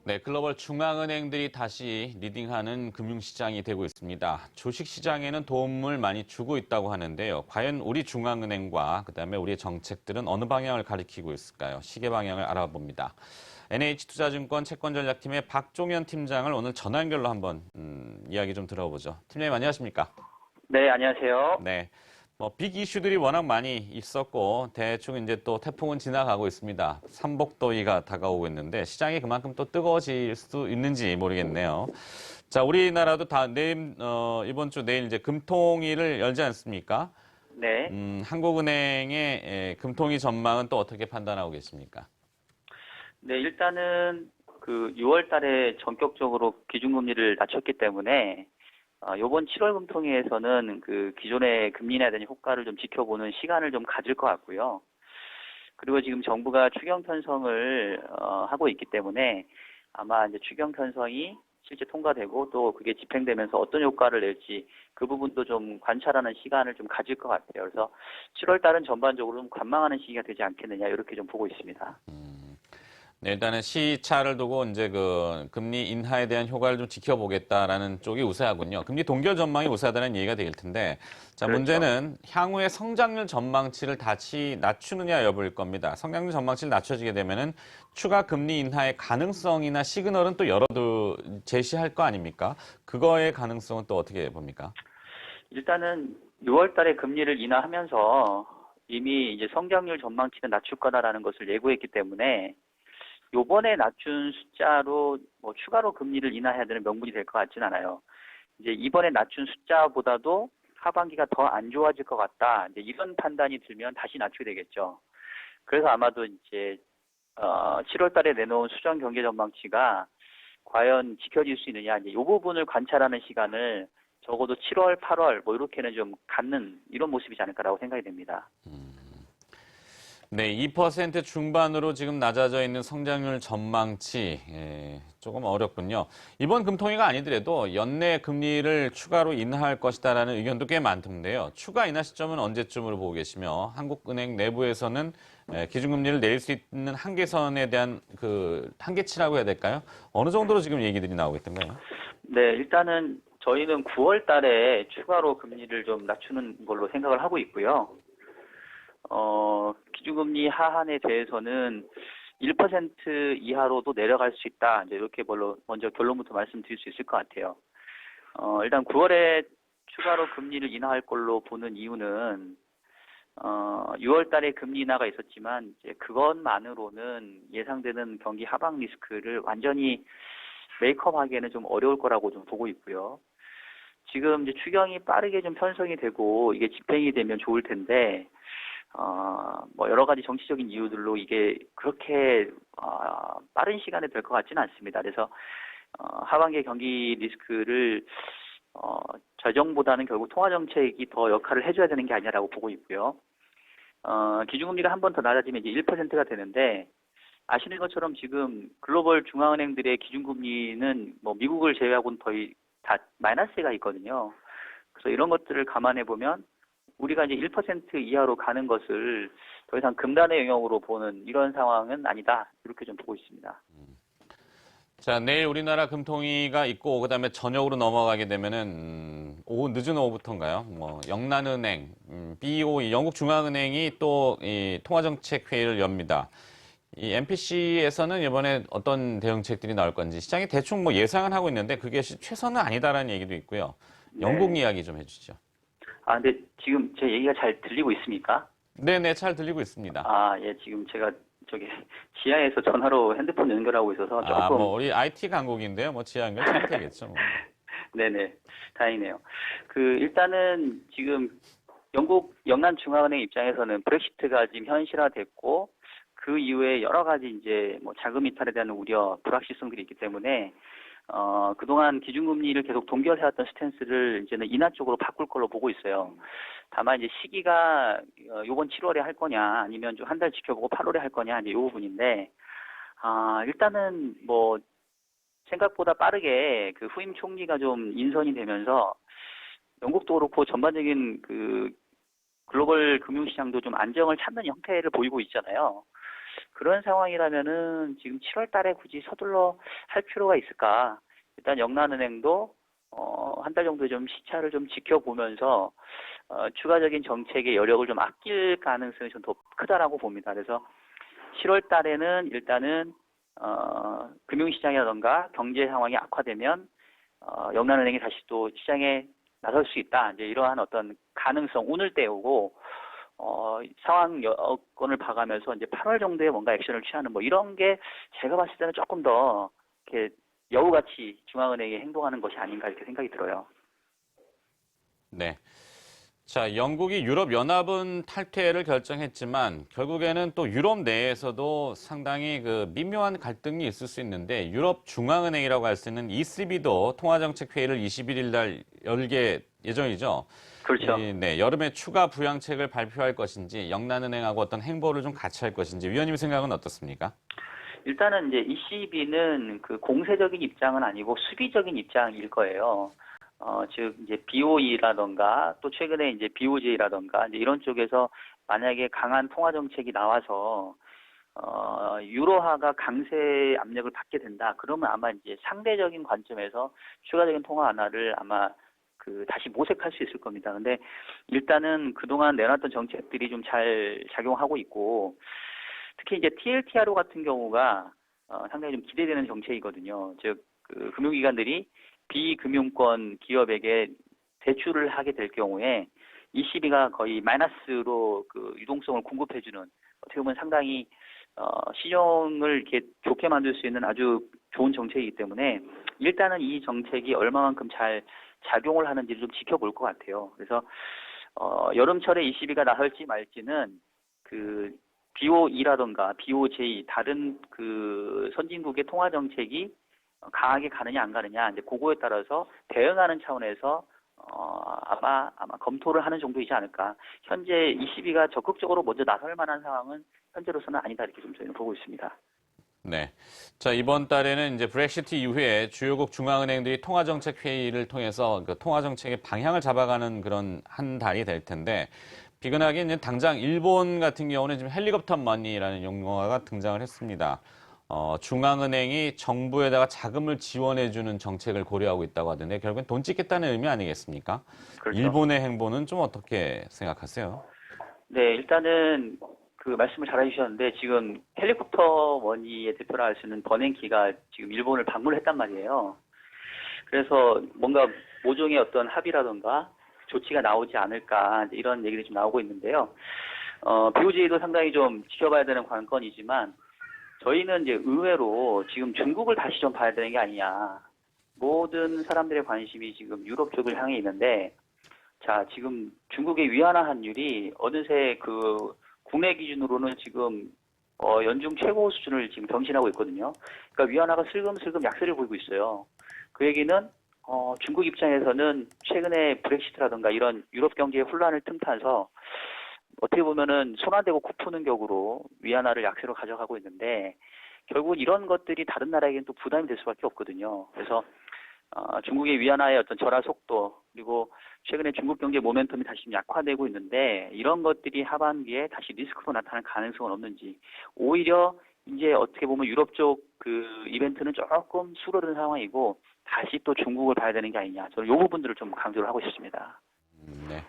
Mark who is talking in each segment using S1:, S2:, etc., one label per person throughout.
S1: 네, 글로벌 중앙은행들이 다시 리딩하는 금융시장이 되고 있습니다. 주식시장에는 도움을 많이 주고 있다고 하는데요. 과연 우리 중앙은행과 그다음에 우리의 정책들은 어느 방향을 가리키고 있을까요? 시계 방향을 알아봅니다. NH투자증권 채권전략팀의 박종현 팀장을 오늘 전화 연결로 한번 이야기 좀 들어보죠. 팀장님 안녕하십니까?
S2: 네, 안녕하세요.
S1: 네. 빅 이슈들이 워낙 많이 있었고, 대충 이제 또 태풍은 지나가고 있습니다. 삼복더위가 다가오고 있는데, 시장이 그만큼 또 뜨거워질 수도 있는지 모르겠네요. 자, 우리나라도 이번 주 내일 이제 금통위를 열지 않습니까?
S2: 네.
S1: 한국은행의 금통위 전망은 또 어떻게 판단하고 계십니까?
S2: 네, 일단은 그 6월 달에 전격적으로 기준금리를 낮췄기 때문에 요번 7월 금통위에서는 그 기존의 금리 인하에 대한 효과를 좀 지켜보는 시간을 좀 가질 것 같고요. 그리고 지금 정부가 추경 편성을 하고 있기 때문에 아마 이제 추경 편성이 실제 통과되고 또 그게 집행되면서 어떤 효과를 낼지 그 부분도 좀 관찰하는 시간을 좀 가질 것 같아요. 그래서 7월 달은 전반적으로 좀 관망하는 시기가 되지 않겠느냐 이렇게 좀 보고 있습니다.
S1: 네, 일단은 시차를 두고 이제 그 금리 인하에 대한 효과를 좀 지켜보겠다라는 쪽이 우세하군요. 금리 동결 전망이 우세하다는 얘기가 될 텐데, 자,
S2: 그렇죠.
S1: 문제는 향후의 성장률 전망치를 다시 낮추느냐 여부일 겁니다. 성장률 전망치를 낮춰지게 되면은 추가 금리 인하의 가능성이나 시그널은 또 제시할 거 아닙니까? 그거의 가능성은 또 어떻게 봅니까?
S2: 일단은 6월 달에 금리를 인하하면서 이미 이제 성장률 전망치는 낮출 거다라는 것을 예고했기 때문에 요번에 낮춘 숫자로 뭐 추가로 금리를 인하해야 되는 명분이 될 것 같진 않아요. 이제 이번에 낮춘 숫자보다도 하반기가 더 안 좋아질 것 같다. 이제 이런 판단이 들면 다시 낮추게 되겠죠. 그래서 아마도 이제 7월 달에 내놓은 수정 경제 전망치가 과연 지켜질 수 있느냐, 이제 이 부분을 관찰하는 시간을 적어도 7월, 8월 뭐 이렇게는 좀 갖는 이런 모습이지 않을까라고 생각이 됩니다.
S1: 네, 2% 중반으로 지금 낮아져 있는 성장률 전망치, 조금 어렵군요. 이번 금통위가 아니더라도 연내 금리를 추가로 인하할 것이다라는 의견도 꽤 많던데요. 추가 인하 시점은 언제쯤으로 보고 계시며, 한국은행 내부에서는 기준금리를 내릴 수 있는 한계선에 대한 그 한계치라고 해야 될까요? 어느 정도로 지금 얘기들이 나오고 있던가요?
S2: 네, 일단은 저희는 9월 달에 추가로 금리를 좀 낮추는 걸로 생각을 하고 있고요. 기준금리 하한에 대해서는 1% 이하로도 내려갈 수 있다. 이제 이렇게 먼저 결론부터 말씀드릴 수 있을 것 같아요. 일단 9월에 추가로 금리를 인하할 걸로 보는 이유는 6월 달에 금리 인하가 있었지만 이제 그것만으로는 예상되는 경기 하방 리스크를 완전히 메이크업하기에는 좀 어려울 거라고 좀 보고 있고요. 지금 이제 추경이 빠르게 좀 편성이 되고 이게 집행이 되면 좋을 텐데 뭐 여러 가지 정치적인 이유들로 이게 그렇게 빠른 시간에 될 것 같지는 않습니다. 그래서 하반기 경기 리스크를 재정보다는 결국 통화 정책이 더 역할을 해줘야 되는 게 아니라고 보고 있고요. 기준금리가 한 번 더 낮아지면 이제 1%가 되는데 아시는 것처럼 지금 글로벌 중앙은행들의 기준금리는 뭐 미국을 제외하고는 거의 다 마이너스가 있거든요. 그래서 이런 것들을 감안해 보면 우리가 이제 1% 이하로 가는 것을 더 이상 금단의 영역으로 보는 이런 상황은 아니다. 이렇게 좀 보고 있습니다.
S1: 자, 내일 우리나라 금통위가 있고, 그다음에 저녁으로 넘어가게 되면은, 늦은 오후부터인가요? 영란은행, BOE, 영국 중앙은행이 또 이 통화정책 회의를 엽니다. 이 MPC에서는 이번에 어떤 대응책들이 나올 건지 시장이 대충 예상은 하고 있는데 그게 최선은 아니다라는 얘기도 있고요. 영국
S2: 네.
S1: 이야기 좀 해주시죠.
S2: 근데 지금 제 얘기가 잘 들리고 있습니까?
S1: 네네, 잘 들리고 있습니다.
S2: 예, 지금 제가 저기 지하에서 전화로 핸드폰 연결하고 있어서 조금,
S1: 우리 IT 강국인데요. 지하 연결 잘 되겠죠.
S2: 네네, 다행이네요. 일단은 지금 영국 영란중앙은행 입장에서는 브렉시트가 지금 현실화됐고 그 이후에 여러 가지 이제 뭐 자금 이탈에 대한 우려, 불확실성들이 있기 때문에 그동안 기준금리를 계속 동결해왔던 스탠스를 이제는 인하 쪽으로 바꿀 걸로 보고 있어요. 다만 이제 시기가 요번 7월에 할 거냐 아니면 좀 한 달 지켜보고 8월에 할 거냐 이제 요 부분인데 일단은 뭐 생각보다 빠르게 그 후임 총리가 좀 인선이 되면서 영국도 그렇고 전반적인 글로벌 금융시장도 좀 안정을 찾는 형태를 보이고 있잖아요. 그런 상황이라면은 지금 7월 달에 굳이 서둘러 할 필요가 있을까? 일단 영란은행도 한 달 정도 좀 시차를 좀 지켜보면서 추가적인 정책의 여력을 좀 아낄 가능성이 좀 더 크다라고 봅니다. 그래서 7월 달에는 일단은 금융시장이라던가 경제 상황이 악화되면 영란은행이 다시 또 시장에 나설 수 있다. 이제 이러한 어떤 가능성, 운을 떼우고 상황 여건을 봐가면서 이제 8월 정도에 뭔가 액션을 취하는 뭐 이런 게 제가 봤을 때는 조금 더 이렇게 여우같이 중앙은행이 행동하는 것이 아닌가 이렇게 생각이 들어요.
S1: 네. 자, 영국이 유럽연합은 탈퇴를 결정했지만 결국에는 또 유럽 내에서도 상당히 그 미묘한 갈등이 있을 수 있는데 유럽 중앙은행이라고 할 수 있는 ECB도 통화정책 회의를 21일 날 열게 예정이죠.
S2: 그렇죠.
S1: 네, 여름에 추가 부양책을 발표할 것인지 영란은행하고 어떤 행보를 좀 같이 할 것인지 위원님 생각은 어떻습니까?
S2: 일단은 이제 ECB는 그 공세적인 입장은 아니고 수비적인 입장일 거예요. 즉 이제 BOE라던가 또 최근에 이제 BOJ라던가 이제 이런 쪽에서 만약에 강한 통화 정책이 나와서 유로화가 강세 압력을 받게 된다. 그러면 아마 이제 상대적인 관점에서 추가적인 통화 완화를 아마 그 다시 모색할 수 있을 겁니다. 근데 일단은 그동안 내놨던 정책들이 좀 잘 작용하고 있고 특히 이제 TLTRO 같은 경우가 상당히 좀 기대되는 정책이거든요. 즉, 그 금융기관들이 비금융권 기업에게 대출을 하게 될 경우에 ECB가 거의 마이너스로 그 유동성을 공급해주는 어떻게 보면 상당히 시정을 이렇게 좋게 만들 수 있는 아주 좋은 정책이기 때문에 일단은 이 정책이 얼마만큼 잘 작용을 하는지를 좀 지켜볼 것 같아요. 그래서 여름철에 ECB가 나설지 말지는 그 BOE라던가 BOJ 다른 그 선진국의 통화 정책이 강하게 가느냐 안 가느냐 이제 그거에 따라서 대응하는 차원에서 아마 검토를 하는 정도이지 않을까. 현재 ECB가 적극적으로 먼저 나설 만한 상황은 현재로서는 아니다 이렇게 좀 저희는 보고 있습니다.
S1: 네. 자, 이번 달에는 이제 브렉시트 이후에 주요국 중앙은행들이 통화정책 회의를 통해서 그 통화정책의 방향을 잡아가는 그런 한 달이 될 텐데, 비근하게 이제 당장 일본 같은 경우는 지금 헬리콥터 머니라는 용어가 등장을 했습니다. 중앙은행이 정부에다가 자금을 지원해주는 정책을 고려하고 있다고 하던데, 결국엔 돈 찍겠다는 의미 아니겠습니까?
S2: 그렇죠.
S1: 일본의 행보는 좀 어떻게 생각하세요?
S2: 네, 일단은 그 말씀을 잘 해주셨는데 지금 헬리콥터 머니의 대표라 할 수 있는 버냉키가 지금 일본을 방문했단 말이에요. 그래서 뭔가 모종의 어떤 합의라던가 조치가 나오지 않을까 이제 이런 얘기들이 좀 나오고 있는데요. BOJ도 상당히 좀 지켜봐야 되는 관건이지만 저희는 이제 의외로 지금 중국을 다시 좀 봐야 되는 게 아니냐. 모든 사람들의 관심이 지금 유럽 쪽을 향해 있는데 자, 지금 중국의 위안화 환율이 어느새 그 국내 기준으로는 지금 연중 최고 수준을 지금 경신하고 있거든요. 그러니까 위안화가 슬금슬금 약세를 보이고 있어요. 그 얘기는 중국 입장에서는 최근에 브렉시트라든가 이런 유럽 경제의 혼란을 틈타서 어떻게 보면은 손 안 대고 코 푸는 격으로 위안화를 약세로 가져가고 있는데 결국 이런 것들이 다른 나라에게는 또 부담이 될 수밖에 없거든요. 그래서 중국의 위안화의 어떤 절하 속도 그리고 최근에 중국 경제 모멘텀이 다시 좀 약화되고 있는데 이런 것들이 하반기에 다시 리스크로 나타날 가능성은 없는지 오히려 이제 어떻게 보면 유럽 쪽 그 이벤트는 조금 수그러든 상황이고 다시 또 중국을 봐야 되는 게 아니냐 저는 이 부분들을 좀 강조를 하고 싶습니다.
S1: 네.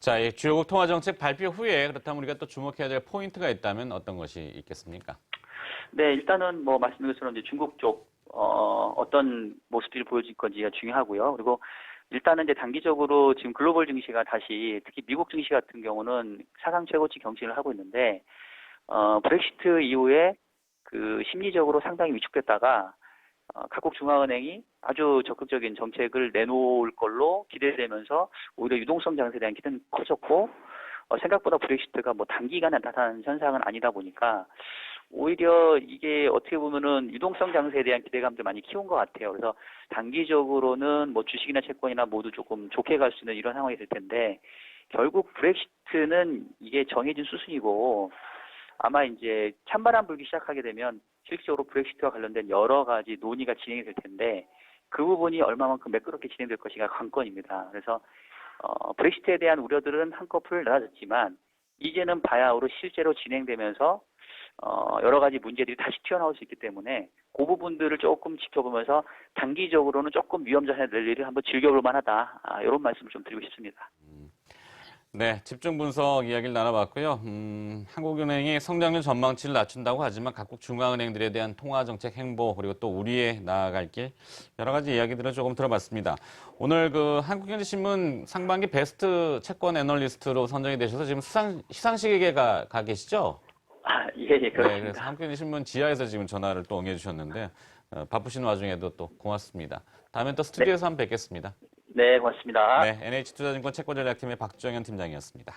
S1: 자, 이 주요국 통화정책 발표 후에 그렇다면 우리가 또 주목해야 될 포인트가 있다면 어떤 것이 있겠습니까?
S2: 네, 일단은 뭐 말씀드린 것처럼 이제 중국 쪽 어떤 모습들이 보여질 건지가 중요하고요. 그리고 일단은 이제 단기적으로 지금 글로벌 증시가 다시 특히 미국 증시 같은 경우는 사상 최고치 경신을 하고 있는데 브렉시트 이후에 그 심리적으로 상당히 위축됐다가 각국 중앙은행이 아주 적극적인 정책을 내놓을 걸로 기대되면서 오히려 유동성 장세에 대한 기대는 커졌고 생각보다 브렉시트가 뭐 단기간에 나타나는 현상은 아니다 보니까 오히려 이게 어떻게 보면은 유동성 장세에 대한 기대감도 많이 키운 것 같아요. 그래서 단기적으로는 뭐 주식이나 채권이나 모두 조금 좋게 갈 수 있는 이런 상황이 될 텐데 결국 브렉시트는 이게 정해진 수순이고 아마 이제 찬바람 불기 시작하게 되면 실질적으로 브렉시트와 관련된 여러 가지 논의가 진행이 될 텐데 그 부분이 얼마만큼 매끄럽게 진행될 것이가 관건입니다. 그래서 브렉시트에 대한 우려들은 한꺼풀 낮아졌지만 이제는 바야흐로 실제로 진행되면서 여러 가지 문제들이 다시 튀어나올 수 있기 때문에 그 부분들을 조금 지켜보면서 단기적으로는 조금 위험 자산의 랠리를 한번 즐겨볼 만하다. 이런 말씀을 좀 드리고 싶습니다.
S1: 네, 집중 분석 이야기를 나눠봤고요. 한국은행이 성장률 전망치를 낮춘다고 하지만 각국 중앙은행들에 대한 통화정책 행보 그리고 또 우리의 나아갈 길 여러 가지 이야기들을 조금 들어봤습니다. 오늘 그 한국경제신문 상반기 베스트 채권 애널리스트로 선정이 되셔서 지금 시상식에 가 계시죠?
S2: 예,
S1: 네,
S2: 그렇습니다.
S1: 그래서 한국경제신문 지하에서 지금 전화를 또 응해주셨는데 바쁘신 와중에도 또 고맙습니다. 다음엔 또 스튜디오에서 한번 뵙겠습니다.
S2: 네, 고맙습니다.
S1: 네, NH투자증권 채권전략팀의 박주영현 팀장이었습니다.